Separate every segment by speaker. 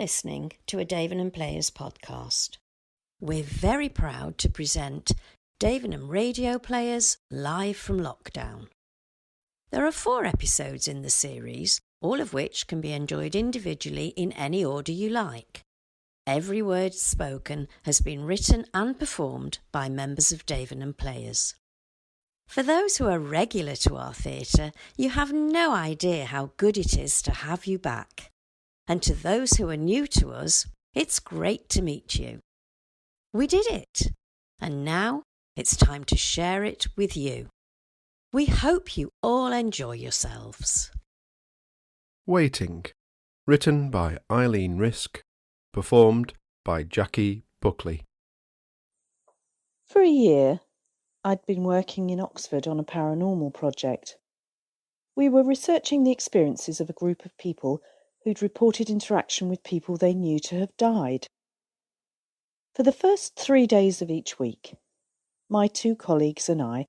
Speaker 1: listening to a Davenham Players podcast. We're very proud to present Davenham Radio Players live from lockdown. There are 4 episodes in the series, all of which can be enjoyed individually in any order you like. Every word spoken has been written and performed by members of Davenham Players. For those who are regular to our theatre, you have no idea how good it is to have you back. And to those who are new to us, it's great to meet you. We did it, and now it's time to share it with you. We hope you all enjoy yourselves.
Speaker 2: Waiting, written by Eileen Risk, performed by Jackie Buckley.
Speaker 3: For a year, I'd been working in Oxford on a paranormal project. We were researching the experiences of a group of people who'd reported interaction with people they knew to have died. For the first 3 days of each week, my 2 colleagues and I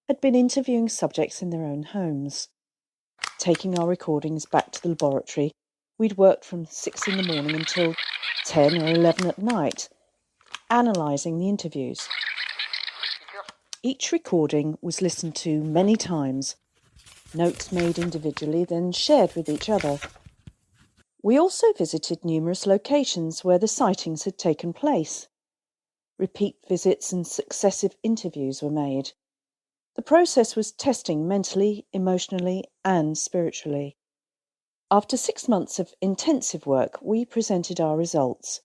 Speaker 3: had been interviewing subjects in their own homes. Taking our recordings back to the laboratory, we'd worked from 6 in the morning until 10 or 11 at night, analysing the interviews. Each recording was listened to many times, notes made individually, then shared with each other. We also visited numerous locations where the sightings had taken place. Repeat visits and successive interviews were made. The process was testing mentally, emotionally, and spiritually. After 6 months of intensive work, we presented our results.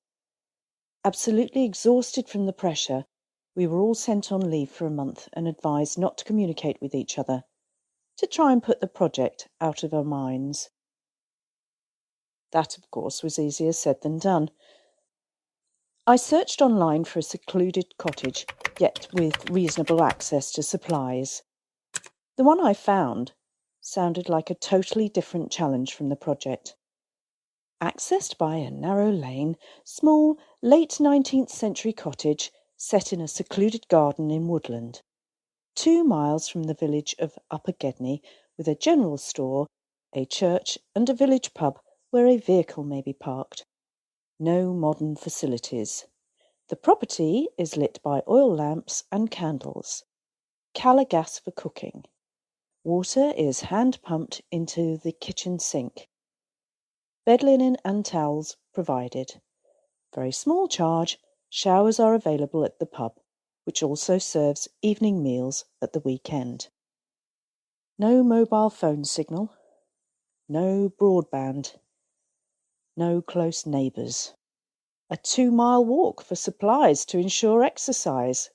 Speaker 3: Absolutely exhausted from the pressure, we were all sent on leave for a month and advised not to communicate with each other, to try and put the project out of our minds. That, of course, was easier said than done. I searched online for a secluded cottage, yet with reasonable access to supplies. The one I found sounded like a totally different challenge from the project. Accessed by a narrow lane, small, late 19th century cottage set in a secluded garden in woodland. 2 miles from the village of Upper Gedney, with a general store, a church and a village pub where a vehicle may be parked. No modern facilities. The property is lit by oil lamps and candles. Calla gas for cooking. Water is hand-pumped into the kitchen sink. Bed linen and towels provided. Very small charge, showers are available at the pub, which also serves evening meals at the weekend. No mobile phone signal. No broadband. No close neighbours. A 2-mile walk for supplies to ensure exercise.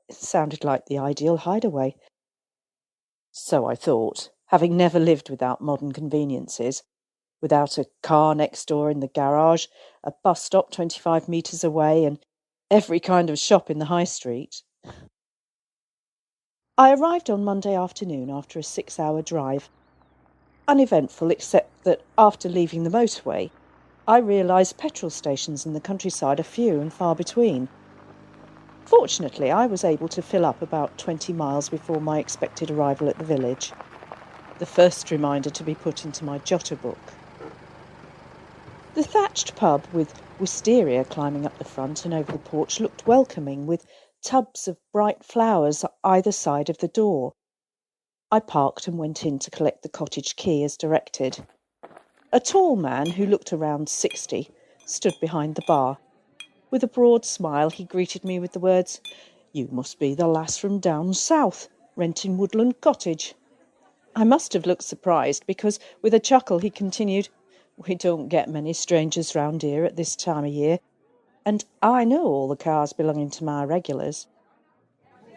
Speaker 3: It sounded like the ideal hideaway. So I thought, having never lived without modern conveniences, without a car next door in the garage, a bus stop 25 metres away, and every kind of shop in the high street. I arrived on Monday afternoon after a 6-hour drive. Uneventful, except that after leaving the motorway, I realised petrol stations in the countryside are few and far between. Fortunately, I was able to fill up about 20 miles before my expected arrival at the village. The first reminder to be put into my jotter book. The thatched pub with wisteria climbing up the front and over the porch looked welcoming, with tubs of bright flowers either side of the door. I parked and went in to collect the cottage key as directed. A tall man who looked around 60 stood behind the bar. With a broad smile, he greeted me with the words, "You must be the lass from down south, renting Woodland Cottage." I must have looked surprised because, with a chuckle, he continued, "We don't get many strangers round here at this time of year, and I know all the cars belonging to my regulars."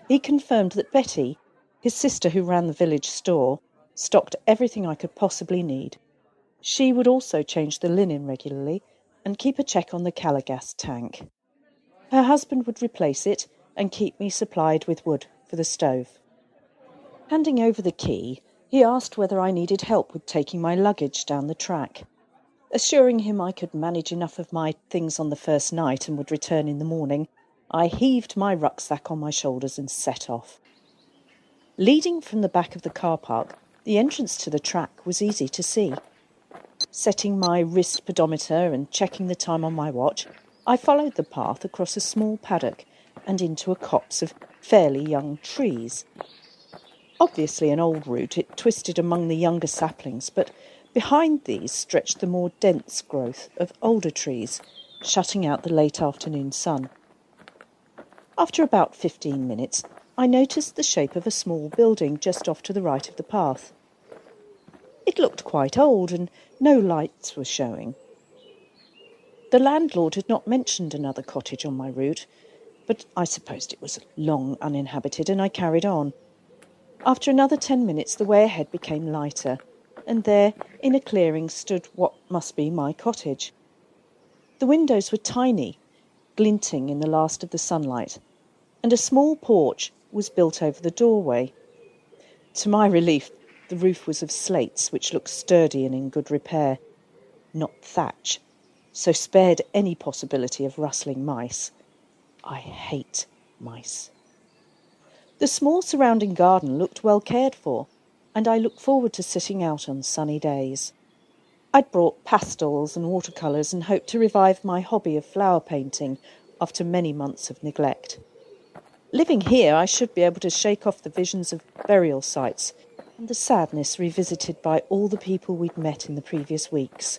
Speaker 3: He confirmed that Betty, his sister who ran the village store, stocked everything I could possibly need. She would also change the linen regularly and keep a check on the Calla gas tank. Her husband would replace it and keep me supplied with wood for the stove. Handing over the key, he asked whether I needed help with taking my luggage down the track. Assuring him I could manage enough of my things on the first night and would return in the morning, I heaved my rucksack on my shoulders and set off. Leading from the back of the car park, the entrance to the track was easy to see. Setting my wrist pedometer and checking the time on my watch, I followed the path across a small paddock and into a copse of fairly young trees. Obviously an old route, it twisted among the younger saplings, but behind these stretched the more dense growth of older trees, shutting out the late afternoon sun. After about 15 minutes, I noticed the shape of a small building just off to the right of the path. It looked quite old and no lights were showing. The landlord had not mentioned another cottage on my route, but I supposed it was long uninhabited and I carried on. After another 10 minutes, the way ahead became lighter, and there, in a clearing, stood what must be my cottage. The windows were tiny, glinting in the last of the sunlight, and a small porch was built over the doorway. To my relief, the roof was of slates, which looked sturdy and in good repair, not thatch, so spared any possibility of rustling mice. I hate mice. The small surrounding garden looked well cared for, and I looked forward to sitting out on sunny days. I'd brought pastels and watercolours and hoped to revive my hobby of flower painting after many months of neglect. Living here, I should be able to shake off the visions of burial sites and the sadness revisited by all the people we'd met in the previous weeks.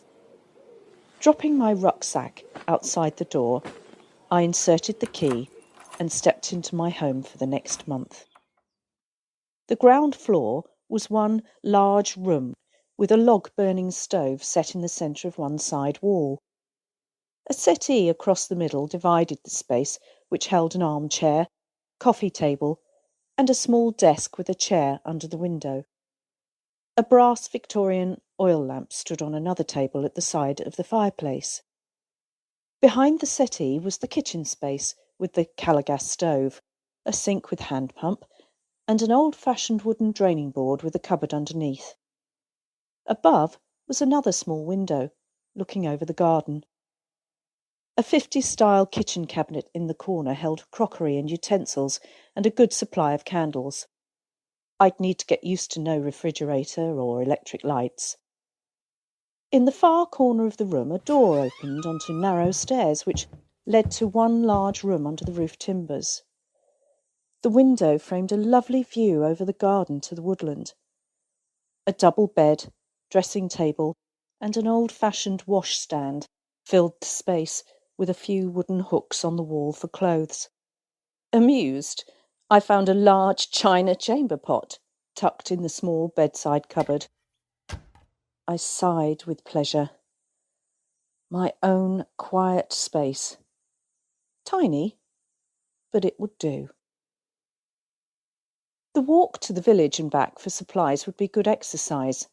Speaker 3: Dropping my rucksack outside the door, I inserted the key and stepped into my home for the next month. The ground floor was one large room with a log-burning stove set in the centre of one side wall. A settee across the middle divided the space, which held an armchair, coffee table, and a small desk with a chair under the window. A brass Victorian oil lamp stood on another table at the side of the fireplace. Behind the settee was the kitchen space with the Calagas stove, a sink with hand pump, and an old-fashioned wooden draining board with a cupboard underneath. Above was another small window, looking over the garden. A 50s-style kitchen cabinet in the corner held crockery and utensils and a good supply of candles. I'd need to get used to no refrigerator or electric lights. In the far corner of the room, a door opened onto narrow stairs which led to one large room under the roof timbers. The window framed a lovely view over the garden to the woodland. A double bed, dressing table, and an old-fashioned washstand filled the space with a few wooden hooks on the wall for clothes. Amused, I found a large china chamber pot tucked in the small bedside cupboard. I sighed with pleasure. My own quiet space. Tiny, but it would do. The walk to the village and back for supplies would be good exercise.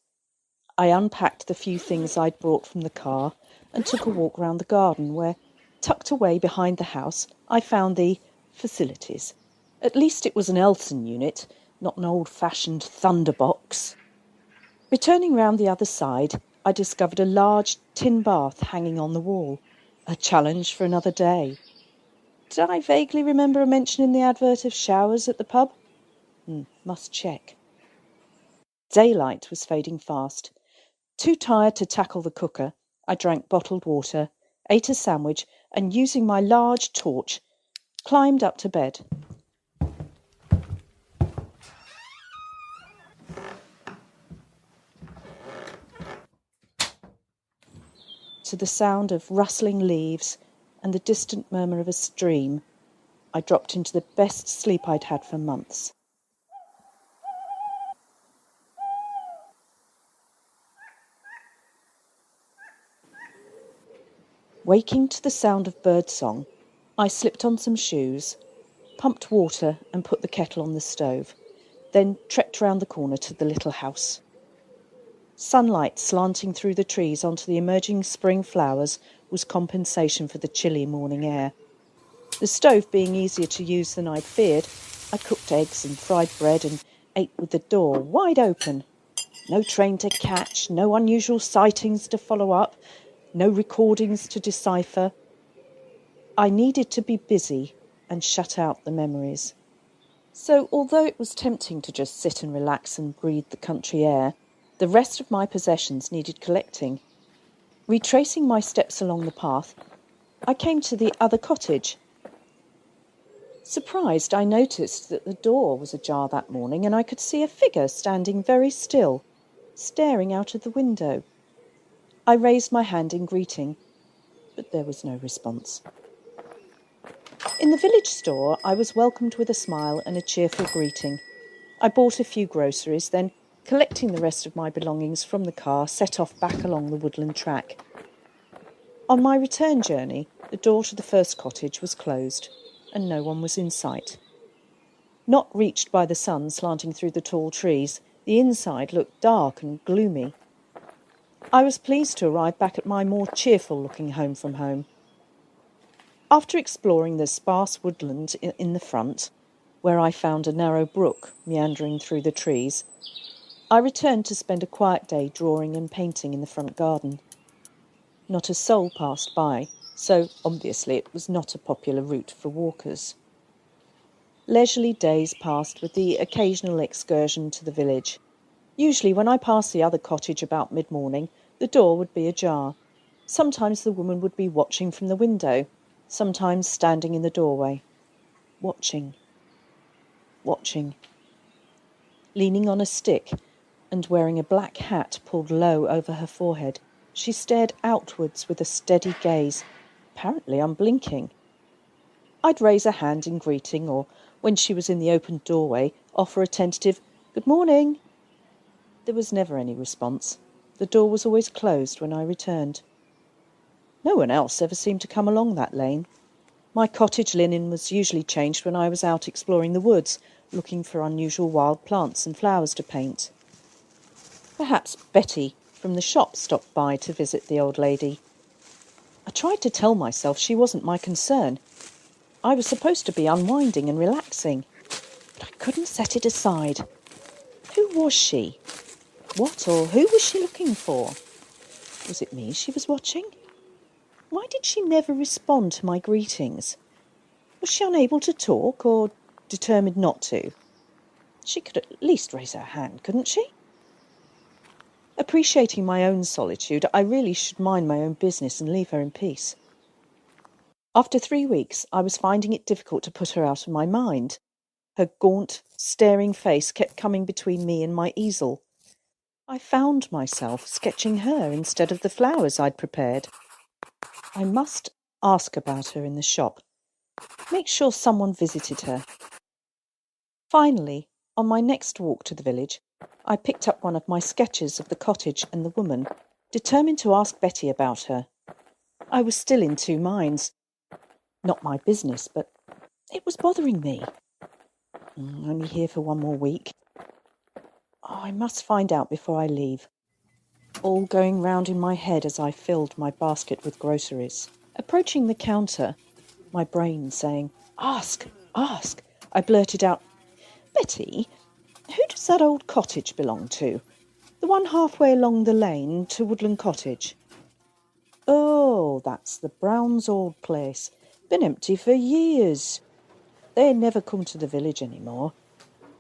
Speaker 3: I unpacked the few things I'd brought from the car and took a walk round the garden where, tucked away behind the house, I found the facilities. At least it was an Elson unit, not an old-fashioned thunderbox. Returning round the other side, I discovered a large tin bath hanging on the wall, a challenge for another day. Did I vaguely remember a mention in the advert of showers at the pub? Must check. Daylight was fading fast. Too tired to tackle the cooker, I drank bottled water, ate a sandwich, and using my large torch, climbed up to bed. To the sound of rustling leaves and the distant murmur of a stream, I dropped into the best sleep I'd had for months. Waking to the sound of birdsong, I slipped on some shoes, pumped water and put the kettle on the stove, then trekked round the corner to the little house. Sunlight slanting through the trees onto the emerging spring flowers was compensation for the chilly morning air. The stove being easier to use than I'd feared, I cooked eggs and fried bread and ate with the door wide open. No train to catch, no unusual sightings to follow up, no recordings to decipher. I needed to be busy and shut out the memories. So although it was tempting to just sit and relax and breathe the country air, the rest of my possessions needed collecting, Retracing my steps along the path, I came to the other cottage. Surprised, I noticed that the door was ajar that morning and I could see a figure standing very still, staring out of the window. I raised my hand in greeting, but there was no response. In the village store, I was welcomed with a smile and a cheerful greeting. I bought a few groceries, then, collecting the rest of my belongings from the car, set off back along the woodland track. On my return journey, the door to the first cottage was closed, and no one was in sight. Not reached by the sun slanting through the tall trees, the inside looked dark and gloomy. I was pleased to arrive back at my more cheerful-looking home from home. After exploring the sparse woodland in the front, where I found a narrow brook meandering through the trees, I returned to spend a quiet day drawing and painting in the front garden. Not a soul passed by, so obviously it was not a popular route for walkers. Leisurely days passed with the occasional excursion to the village. Usually when I passed the other cottage about mid-morning, the door would be ajar. Sometimes the woman would be watching from the window, sometimes standing in the doorway. Watching. Leaning on a stick and wearing a black hat pulled low over her forehead, she stared outwards with a steady gaze, apparently unblinking. I'd raise a hand in greeting, or, when she was in the open doorway, offer a tentative "Good morning." There was never any response. The door was always closed when I returned. No one else ever seemed to come along that lane. My cottage linen was usually changed when I was out exploring the woods, looking for unusual wild plants and flowers to paint. Perhaps Betty from the shop stopped by to visit the old lady. I tried to tell myself she wasn't my concern. I was supposed to be unwinding and relaxing, but I couldn't set it aside. Who was she? What or who was she looking for? Was it me she was watching? Why did she never respond to my greetings? Was she unable to talk or determined not to? She could at least raise her hand, couldn't she? Appreciating my own solitude, I really should mind my own business and leave her in peace. After 3 weeks, I was finding it difficult to put her out of my mind. Her gaunt, staring face kept coming between me and my easel. I found myself sketching her instead of the flowers I'd prepared. I must ask about her in the shop. Make sure someone visited her. Finally, on my next walk to the village, I picked up one of my sketches of the cottage and the woman, determined to ask Betty about her. I was still in two minds. Not my business, but it was bothering me. Only here for 1 more week. I must find out before I leave. All going round in my head as I filled my basket with groceries. Approaching the counter, my brain saying, "Ask, ask," I blurted out, "Betty, who does that old cottage belong to? The one halfway along the lane to Woodland Cottage?" "Oh, that's the Browns' old place. Been empty for years. They never come to the village any more.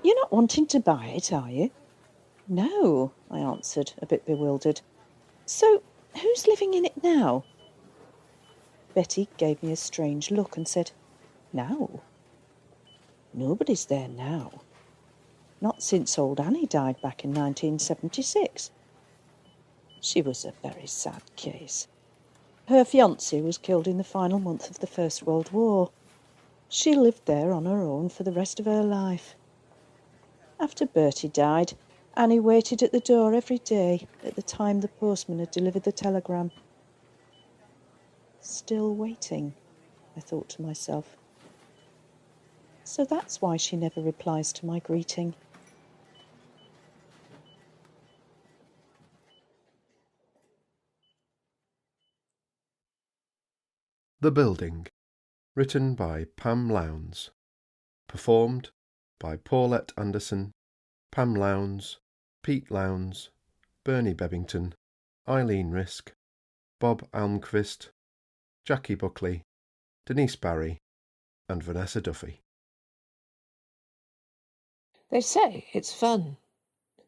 Speaker 3: You're not wanting to buy it, are you?" "No," I answered, a bit bewildered. "So, who's living in it now?" Betty gave me a strange look and said, "Now? Nobody's there now. Not since old Annie died back in 1976. She was a very sad case. Her fiancé was killed in the final month of the First World War. She lived there on her own for the rest of her life. After Bertie died, Annie waited at the door every day at the time the postman had delivered the telegram. Still waiting, I thought to myself. So that's why she never replies to my greeting.
Speaker 2: The Building, written by Pam Lowndes. Performed by Paulette Anderson, Pam Lowndes, Pete Lowndes, Bernie Bebbington, Eileen Risk, Bob Almquist, Jackie Buckley, Denise Barry, and Vanessa Duffy.
Speaker 4: They say it's fun.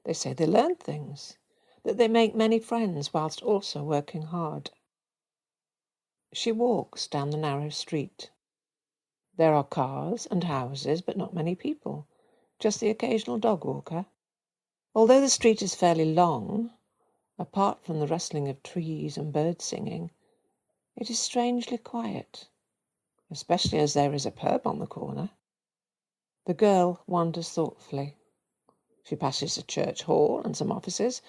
Speaker 4: They say they learn things. that they make many friends whilst also working hard. She walks down the narrow street. There are cars and houses, but not many people, just the occasional dog walker. Although the street is fairly long, apart from the rustling of trees and birds singing, it is strangely quiet, especially as there is a pub on the corner. The girl wanders thoughtfully. She passes a church hall and some offices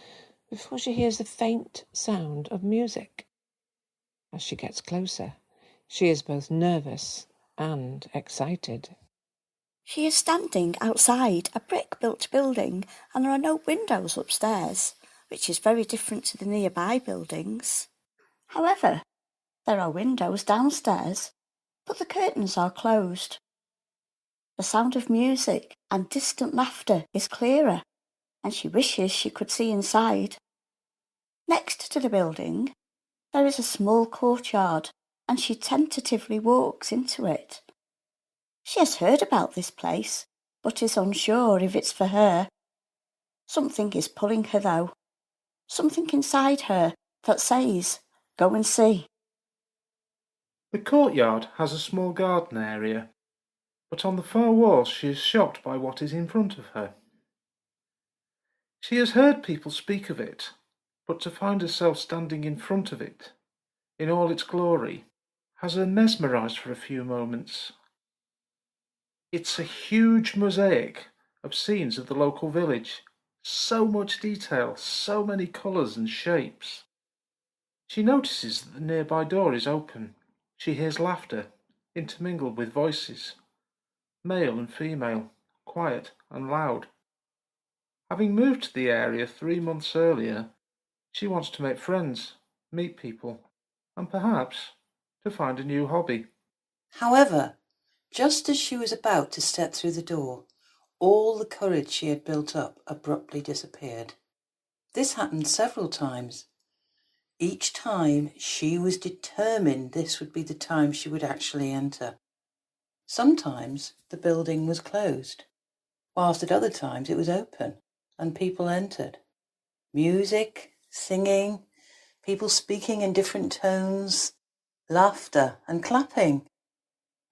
Speaker 4: before she hears the faint sound of music. As she gets closer, she is both nervous and excited.
Speaker 5: She is standing outside a brick-built building, and there are no windows upstairs, which is very different to the nearby buildings. However, there are windows downstairs, but the curtains are closed. The sound of music and distant laughter is clearer, and she wishes she could see inside. Next to the building, there is a small courtyard, and she tentatively walks into it. She has heard about this place, but is unsure if it's for her. Something is pulling her though. Something inside her that says, "Go and see."
Speaker 6: The courtyard has a small garden area, but on the far wall she is shocked by what is in front of her. She has heard people speak of it, but to find herself standing in front of it, in all its glory, has her mesmerised for a few moments. It's a huge mosaic of scenes of the local village. So much detail, so many colours and shapes. She notices that the nearby door is open. She hears laughter, intermingled with voices, male and female, quiet and loud. Having moved to the area 3 months earlier, she wants to make friends, meet people, and perhaps to find a new hobby.
Speaker 7: However, just as she was about to step through the door, all the courage she had built up abruptly disappeared. This happened several times. Each time she was determined this would be the time she would actually enter. Sometimes the building was closed, whilst at other times it was open and people entered. Music, singing, people speaking in different tones, laughter and clapping.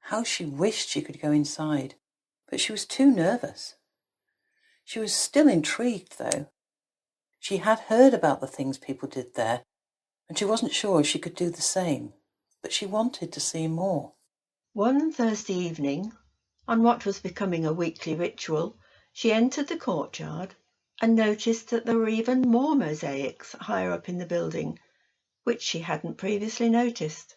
Speaker 7: How she wished she could go inside, but she was too nervous. She was still intrigued, though. She had heard about the things people did there, and she wasn't sure if she could do the same, but she wanted to see more.
Speaker 8: One Thursday evening, on what was becoming a weekly ritual, she entered the courtyard and noticed that there were even more mosaics higher up in the building, which she hadn't previously noticed.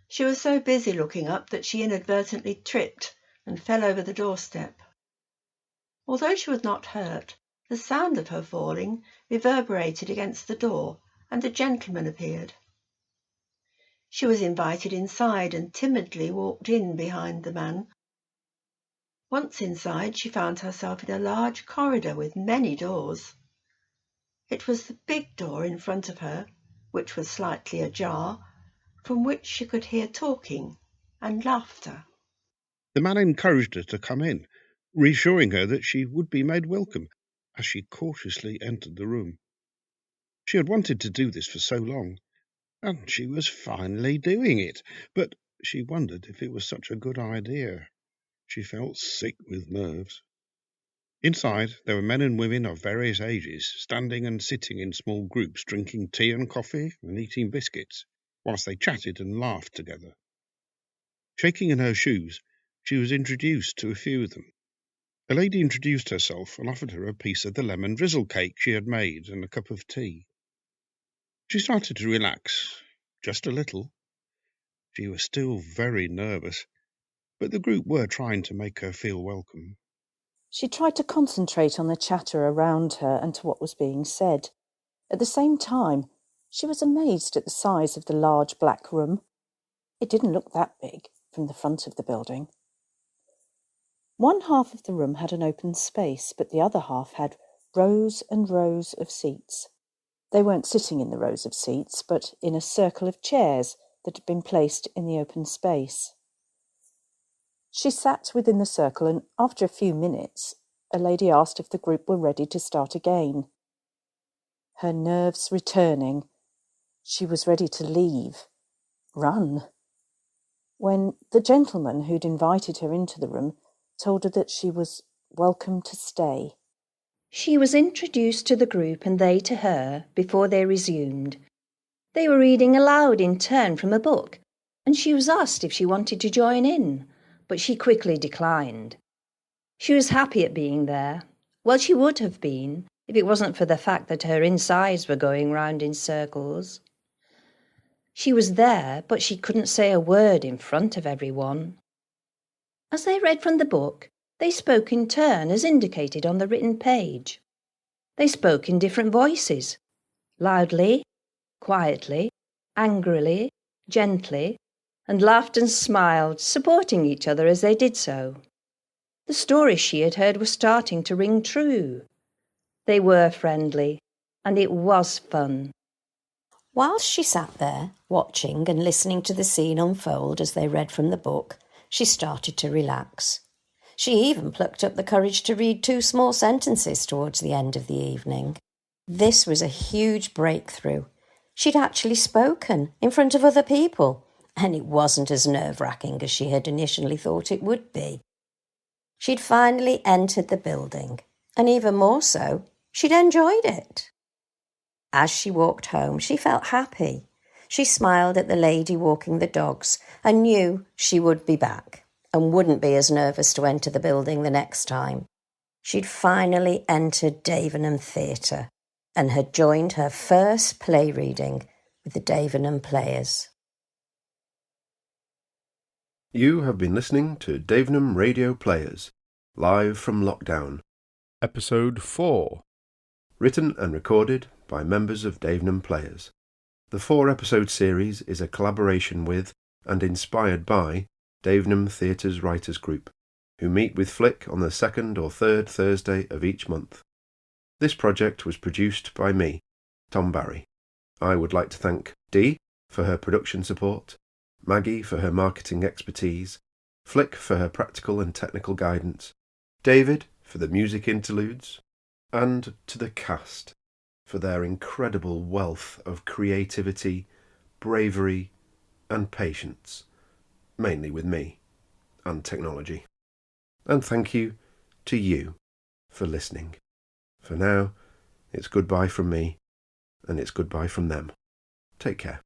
Speaker 8: She was so busy looking up that she inadvertently tripped and fell over the doorstep. Although she was not hurt, the sound of her falling reverberated against the door, and a gentleman appeared. She was invited inside and timidly walked in behind the man. Once inside, she found herself in a large corridor with many doors. It was the big door in front of her, which was slightly ajar, from which she could hear talking and laughter.
Speaker 9: The man encouraged her to come in, reassuring her that she would be made welcome as she cautiously entered the room. She had wanted to do this for so long, and she was finally doing it, but she wondered if it was such a good idea. She felt sick with nerves. Inside, there were men and women of various ages, standing and sitting in small groups, drinking tea and coffee and eating biscuits, whilst they chatted and laughed together. Shaking in her shoes, she was introduced to a few of them. A lady introduced herself and offered her a piece of the lemon drizzle cake she had made and a cup of tea. She started to relax, just a little. She was still very nervous, but the group were trying to make her feel welcome.
Speaker 3: She tried to concentrate on the chatter around her and to what was being said. At the same time, she was amazed at the size of the large black room. It didn't look that big from the front of the building. One half of the room had an open space, but the other half had rows and rows of seats. They weren't sitting in the rows of seats, but in a circle of chairs that had been placed in the open space. She sat within the circle, and after a few minutes, a lady asked if the group were ready to start again. her nerves returning. She was ready to leave, run, when the gentleman who'd invited her into the room told her that she was welcome to stay.
Speaker 1: She was introduced to the group and they to her before they resumed. They were reading aloud in turn from a book, and she was asked if she wanted to join in, but she quickly declined. She was happy at being there. Well, she would have been if it wasn't for the fact that her insides were going round in circles. She was there, but she couldn't say a word in front of everyone. As they read from the book, they spoke in turn as indicated on the written page. They spoke in different voices, loudly, quietly, angrily, gently, and laughed and smiled, supporting each other as they did so. The stories she had heard were starting to ring true. They were friendly, and it was fun. Whilst she sat there, watching and listening to the scene unfold as they read from the book, she started to relax. She even plucked up the courage to read 2 small sentences towards the end of the evening. This was a huge breakthrough. She'd actually spoken in front of other people, and it wasn't as nerve-wracking as she had initially thought it would be. She'd finally entered the building, and even more so, she'd enjoyed it. As she walked home, she felt happy. She smiled at the lady walking the dogs and knew she would be back and wouldn't be as nervous to enter the building the next time. She'd finally entered Davenham Theatre and had joined her first play reading with the Davenham Players.
Speaker 2: You have been listening to Davenham Radio Players, live from lockdown, Episode 4, written and recorded by members of Davenham Players. The 4-episode series is a collaboration with and inspired by Davenham Theatre's Writers Group, who meet with Flick on the 2nd or 3rd Thursday of each month. This project was produced by me, Tom Barry. I would like to thank Dee for her production support, Maggie for her marketing expertise, Flick for her practical and technical guidance, David for the music interludes, and to the cast for their incredible wealth of creativity, bravery, and patience, mainly with me, and technology. And thank you to you for listening. For now, it's goodbye from me, and it's goodbye from them. Take care.